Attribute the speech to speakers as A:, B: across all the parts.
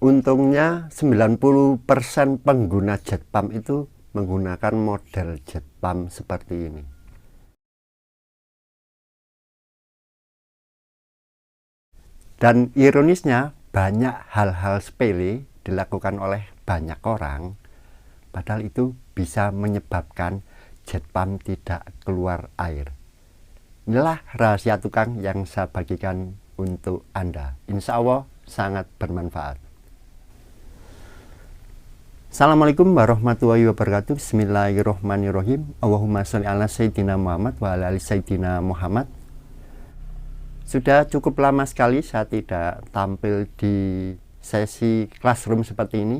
A: Untungnya 90% pengguna jet pump itu menggunakan model jet pump seperti ini. Dan ironisnya, banyak hal-hal sepele dilakukan oleh banyak orang, padahal itu bisa menyebabkan jet pump tidak keluar air. Inilah rahasia tukang yang saya bagikan untuk Anda. Insya Allah sangat bermanfaat. Assalamualaikum warahmatullahi wabarakatuh. Bismillahirrohmanirrohim. Allahumma sholli ala sayyidina Muhammad wa ala ali sayyidina Muhammad. Sudah cukup lama sekali saya tidak tampil di sesi classroom seperti ini.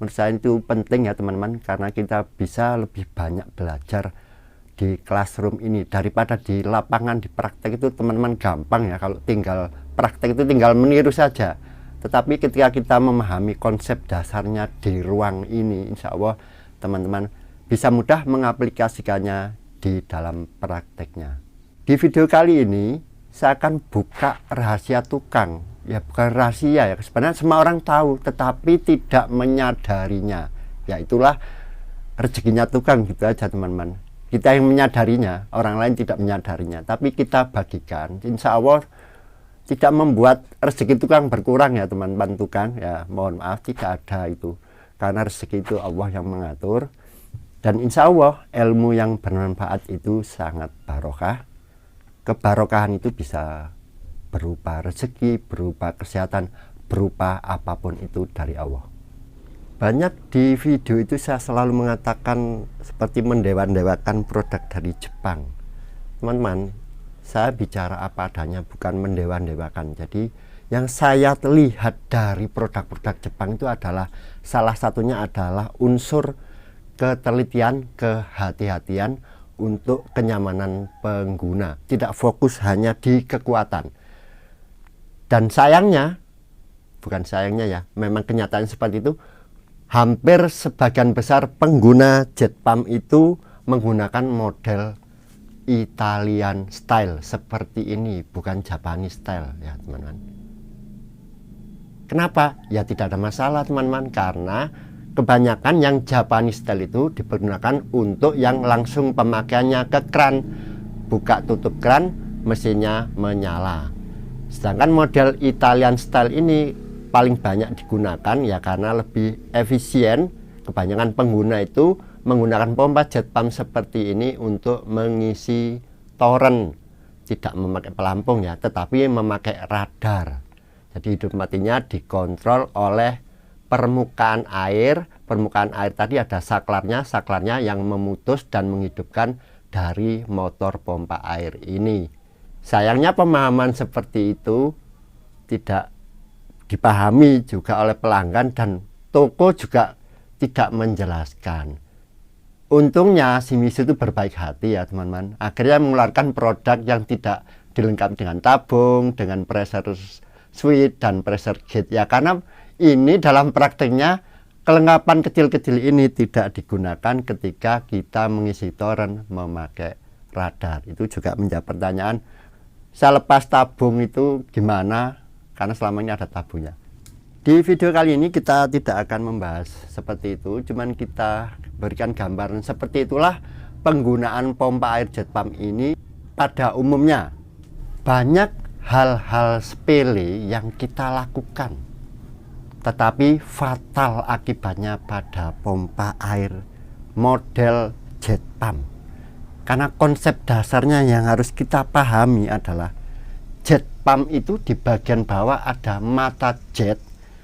A: Menurut saya itu penting ya teman-teman, karena kita bisa lebih banyak belajar di classroom ini daripada di lapangan. Di praktek itu teman-teman gampang ya, kalau tinggal praktek itu tinggal meniru saja. Tetapi ketika kita memahami konsep dasarnya di ruang ini, insya Allah teman-teman bisa mudah mengaplikasikannya di dalam prakteknya. Di video kali ini saya akan buka rahasia tukang. Ya bukan rahasia ya, sebenarnya semua orang tahu tetapi tidak menyadarinya. Ya itulah rezekinya tukang, gitu aja teman-teman. Kita yang menyadarinya, orang lain tidak menyadarinya, tapi kita bagikan. Insya Allah tidak membuat rezeki tukang berkurang ya teman-teman tukang. Ya mohon maaf, tidak ada itu, karena rezeki itu Allah yang mengatur. Dan insya Allah ilmu yang bermanfaat itu sangat barokah. Kebarokahan itu bisa berupa rezeki, berupa kesehatan, berupa apapun itu dari Allah. Banyak di video itu saya selalu mengatakan seperti mendewa-dewakan produk dari Jepang. Teman-teman, saya bicara apa adanya, bukan mendewa-dewakan. Jadi yang saya lihat dari produk-produk Jepang itu adalah salah satunya adalah unsur ketelitian, kehati-hatian untuk kenyamanan pengguna, tidak fokus hanya di kekuatan. Dan sayangnya, bukan sayangnya ya, memang kenyataan seperti itu, hampir sebagian besar pengguna jet pump itu menggunakan model Italian style seperti ini, bukan Japanese style ya teman-teman. Kenapa? Ya tidak ada masalah teman-teman, karena kebanyakan yang Japanese style itu dipergunakan untuk yang langsung pemakaiannya ke kran, buka tutup kran, mesinnya menyala. Sedangkan model Italian style ini paling banyak digunakan ya karena lebih efisien. Kebanyakan pengguna itu menggunakan pompa jet pump seperti ini untuk mengisi toren, tidak memakai pelampung ya, tetapi memakai radar. Jadi hidup matinya dikontrol oleh permukaan air. Permukaan air tadi ada saklarnya yang memutus dan menghidupkan dari motor pompa air ini. Sayangnya pemahaman seperti itu tidak dipahami juga oleh pelanggan, dan toko juga tidak menjelaskan. Untungnya Shimizu itu berbaik hati ya teman-teman, akhirnya mengeluarkan produk yang tidak dilengkapi dengan tabung, dengan pressure switch dan pressure gauge ya, karena ini dalam prakteknya kelengkapan kecil-kecil ini tidak digunakan ketika kita mengisi toren memakai radar. Itu juga menjawab pertanyaan, saya lepas tabung itu gimana, karena selama ini ada tabungnya. Di video kali ini kita tidak akan membahas seperti itu, cuman kita berikan gambaran seperti itulah penggunaan pompa air jet pump ini pada umumnya. Banyak hal-hal sepele yang kita lakukan, tetapi fatal akibatnya pada pompa air model jet pump. Karena konsep dasarnya yang harus kita pahami adalah jet pump itu di bagian bawah ada mata jet.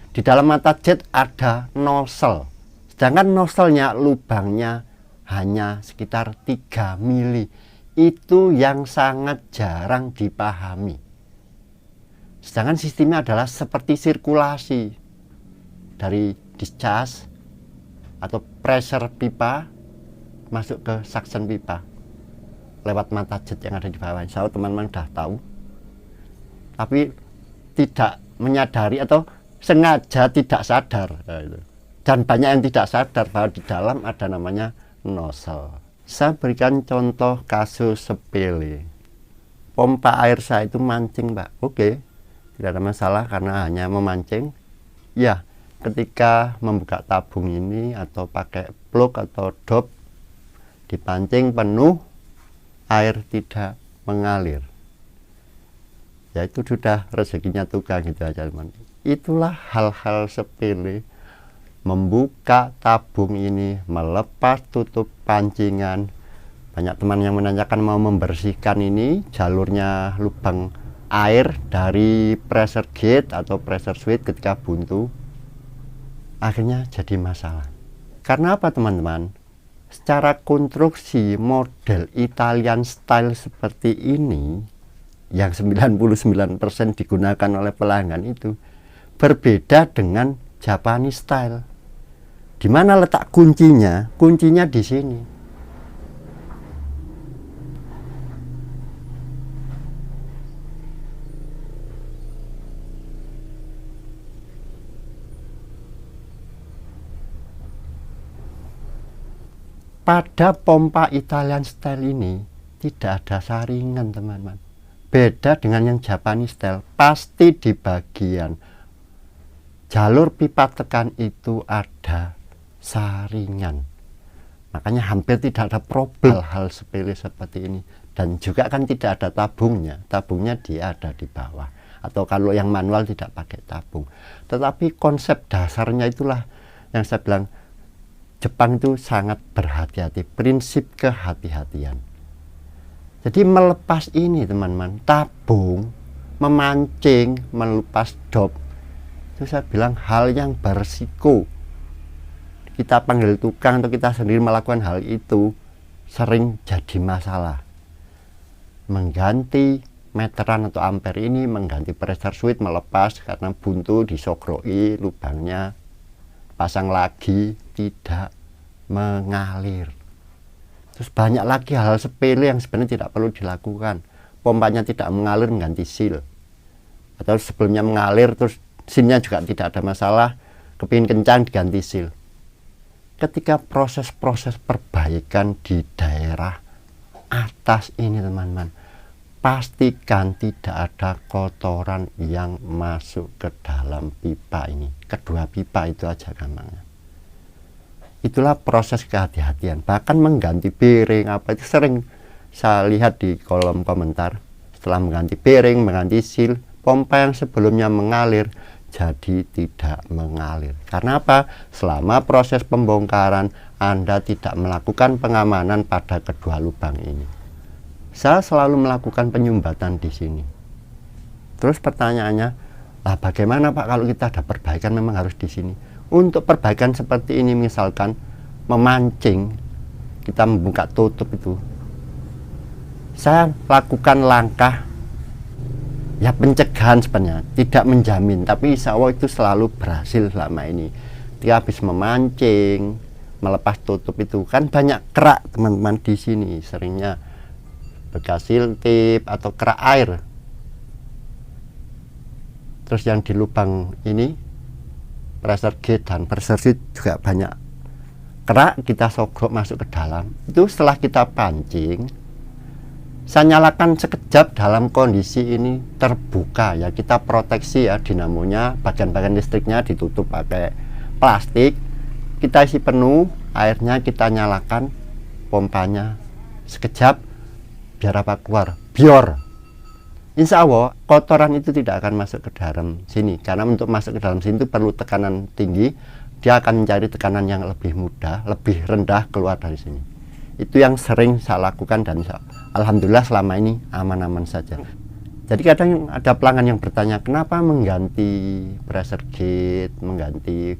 A: Di dalam mata jet ada nozzle. Sedangkan nozzle-nya lubangnya hanya sekitar 3 mili. Itu yang sangat jarang dipahami. Sedangkan sistemnya adalah seperti sirkulasi dari discharge atau pressure pipa masuk ke suction pipa lewat mata jet yang ada di bawah. Insya Allah teman-teman sudah tahu, tapi tidak menyadari atau sengaja tidak sadar. Dan banyak yang tidak sadar bahwa di dalam ada namanya nozzle. Saya berikan contoh kasus sepele. Pompa air saya itu mancing, Pak. Oke, tidak ada masalah karena hanya memancing. Ya, ketika membuka tabung ini atau pakai plug atau dop, dipancing penuh, air tidak mengalir, ya itu sudah rezekinya tukang gitu aja teman. Itulah hal-hal sepele, membuka tabung ini, melepas tutup pancingan. Banyak teman yang menanyakan mau membersihkan ini jalurnya lubang air dari pressure gate atau pressure switch ketika buntu, akhirnya jadi masalah. Karena apa teman-teman? Secara konstruksi model Italian style seperti ini yang 99% digunakan oleh pelanggan itu berbeda dengan Japanese style. Di mana letak kuncinya? Kuncinya di sini. Pada pompa Italian style ini tidak ada saringan teman-teman. Beda dengan yang Japanese style, pasti di bagian jalur pipa tekan itu ada saringan. Makanya hampir tidak ada problem hal sepele seperti ini. Dan juga kan tidak ada tabungnya. Tabungnya dia ada di bawah. Atau kalau yang manual tidak pakai tabung. Tetapi konsep dasarnya itulah yang saya bilang, Jepang itu sangat berhati-hati, prinsip kehati-hatian. Jadi melepas ini teman-teman, tabung, memancing, melepas dop, itu saya bilang hal yang berisiko. Kita panggil tukang atau kita sendiri melakukan hal itu sering jadi masalah. Mengganti meteran atau ampere ini, mengganti pressure switch, melepas karena buntu, disokroi lubangnya, pasang lagi tidak mengalir. Terus banyak lagi hal sepele yang sebenarnya tidak perlu dilakukan. Pompanya tidak mengalir, mengganti seal. Atau sebelumnya mengalir terus sealnya juga tidak ada masalah, kepingin kencang diganti seal. Ketika proses-proses perbaikan di daerah atas ini teman-teman, pastikan tidak ada kotoran yang masuk ke dalam pipa ini. Kedua pipa itu aja gampangnya. Itulah proses kehati-hatian. Bahkan mengganti bearing apa itu sering saya lihat di kolom komentar. Setelah mengganti bearing, mengganti seal, pompa yang sebelumnya mengalir jadi tidak mengalir. Karena apa? Selama proses pembongkaran Anda tidak melakukan pengamanan pada kedua lubang ini. Saya selalu melakukan penyumbatan di sini. Terus pertanyaannya, lah bagaimana Pak kalau kita ada perbaikan memang harus di sini? Untuk perbaikan seperti ini misalkan memancing, kita membuka tutup itu, saya lakukan langkah ya pencegahan sebenarnya, tidak menjamin, tapi insya Allah itu selalu berhasil selama ini. Dia habis memancing, melepas tutup itu kan banyak kerak teman-teman di sini, seringnya bekas seal tip atau kerak air. Terus yang di lubang ini pressure gate dan pressure switch juga banyak kerak, kita sogrok masuk ke dalam. Itu setelah kita pancing, saya nyalakan sekejap dalam kondisi ini terbuka ya, kita proteksi ya dinamonya, bagian-bagian listriknya ditutup pakai plastik, kita isi penuh, airnya kita nyalakan, pompanya sekejap, biar apa keluar, biar insya Allah kotoran itu tidak akan masuk ke dalam sini. Karena untuk masuk ke dalam sini itu perlu tekanan tinggi, dia akan mencari tekanan yang lebih mudah, lebih rendah keluar dari sini. Itu yang sering saya lakukan dan alhamdulillah selama ini aman-aman saja. Jadi kadang ada pelanggan yang bertanya, kenapa mengganti pressure gate, mengganti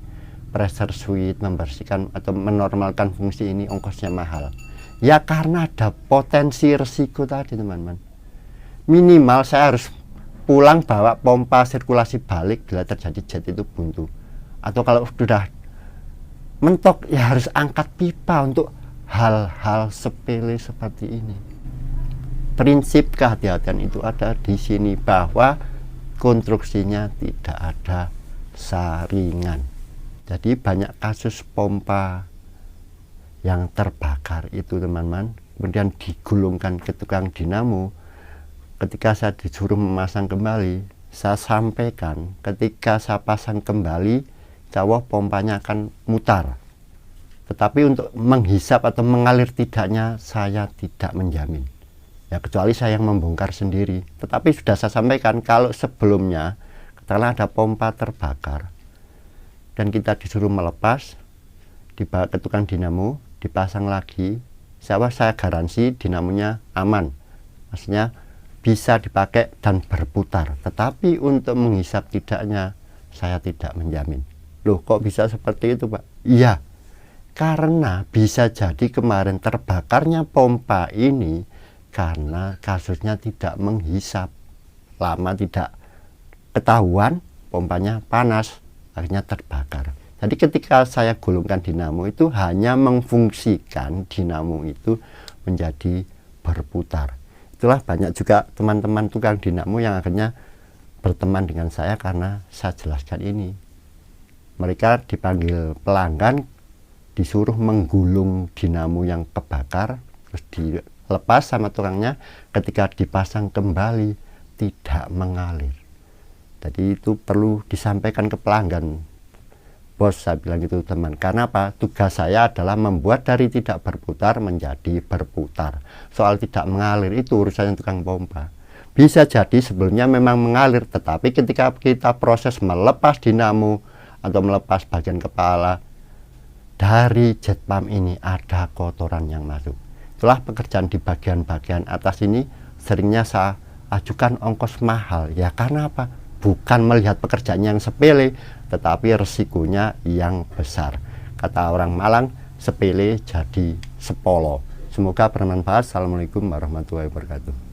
A: pressure switch, membersihkan atau menormalkan fungsi ini ongkosnya mahal. Ya karena ada potensi resiko tadi teman-teman. Minimal saya harus pulang bawa pompa sirkulasi balik bila terjadi jet itu buntu. Atau kalau sudah mentok ya harus angkat pipa untuk hal-hal sepele seperti ini. Prinsip kehati-hatian itu ada di sini, bahwa konstruksinya tidak ada saringan. Jadi banyak kasus pompa yang terbakar itu teman-teman, kemudian digulungkan ke tukang dinamo. Ketika saya disuruh memasang kembali, saya sampaikan ketika saya pasang kembali insya pompanya akan mutar. Tetapi untuk menghisap atau mengalir tidaknya saya tidak menjamin. Ya kecuali saya yang membongkar sendiri. Tetapi sudah saya sampaikan kalau sebelumnya katakanlah ada pompa terbakar dan kita disuruh melepas, dibawa ke tukang dinamo, dipasang lagi, saya garansi dinamonya aman. Maksudnya bisa dipakai dan berputar. Tetapi untuk menghisap tidaknya saya tidak menjamin. Loh kok bisa seperti itu Pak? Iya, karena bisa jadi kemarin terbakarnya pompa ini karena kasusnya tidak menghisap. Lama tidak ketahuan, pompanya panas, akhirnya terbakar. Jadi ketika saya gulungkan dinamo itu hanya memfungsikan dinamo itu menjadi berputar. Itulah banyak juga teman-teman tukang dinamo yang akhirnya berteman dengan saya karena saya jelaskan ini. Mereka dipanggil pelanggan, disuruh menggulung dinamo yang kebakar, terus dilepas sama tukangnya, ketika dipasang kembali tidak mengalir. Jadi itu perlu disampaikan ke pelanggan. Bos, saya bilang itu teman, karena apa? Tugas saya adalah membuat dari tidak berputar menjadi berputar. Soal tidak mengalir itu urusannya tukang pompa. Bisa jadi sebelumnya memang mengalir, tetapi ketika kita proses melepas dinamo atau melepas bagian kepala, dari jet pump ini ada kotoran yang masuk. Itulah pekerjaan di bagian-bagian atas ini seringnya saya ajukan ongkos mahal. Ya karena apa? Bukan melihat pekerjaan yang sepele, tetapi resikonya yang besar. Kata orang Malang, sepele jadi sepolo. Semoga bermanfaat. Assalamualaikum warahmatullahi wabarakatuh.